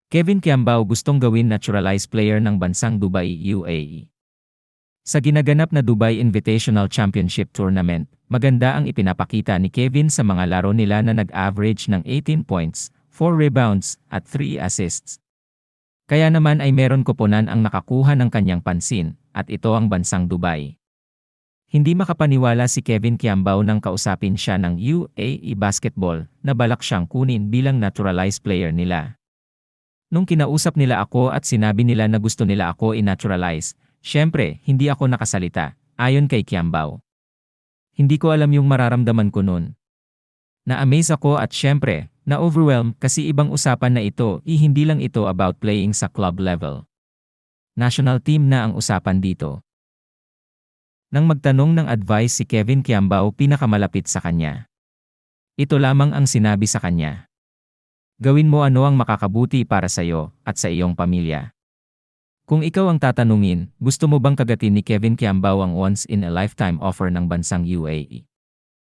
Kevin Kiambao gustong gawin naturalized player ng bansang Dubai, UAE. Sa ginaganap na Dubai Invitational Championship Tournament, maganda ang ipinapakita ni Kevin sa mga laro nila na nag-average ng 18 points, 4 rebounds, at 3 assists. Kaya naman ay meron koponan ang nakakuha ng kanyang pansin, at ito ang bansang Dubai. Hindi makapaniwala si Kevin Kiambao nang kausapin siya ng UAE Basketball na balak siyang kunin bilang naturalized player nila. Nung kinausap nila ako at sinabi nila na gusto nila ako i-naturalize, syempre, hindi ako nakasalita, ayon kay Kiambao. Hindi ko alam yung mararamdaman ko nun. Na-amaze ako at syempre, na-overwhelm kasi ibang usapan na ito, hindi lang ito about playing sa club level. National team na ang usapan dito. Nang magtanong ng advice si Kevin Kiambao pinakamalapit sa kanya. Ito lamang ang sinabi sa kanya. Gawin mo ano ang makakabuti para sa iyo at sa iyong pamilya. Kung ikaw ang tatanungin, gusto mo bang kagatin ni Kevin Kiambao ang once-in-a-lifetime offer ng bansang UAE?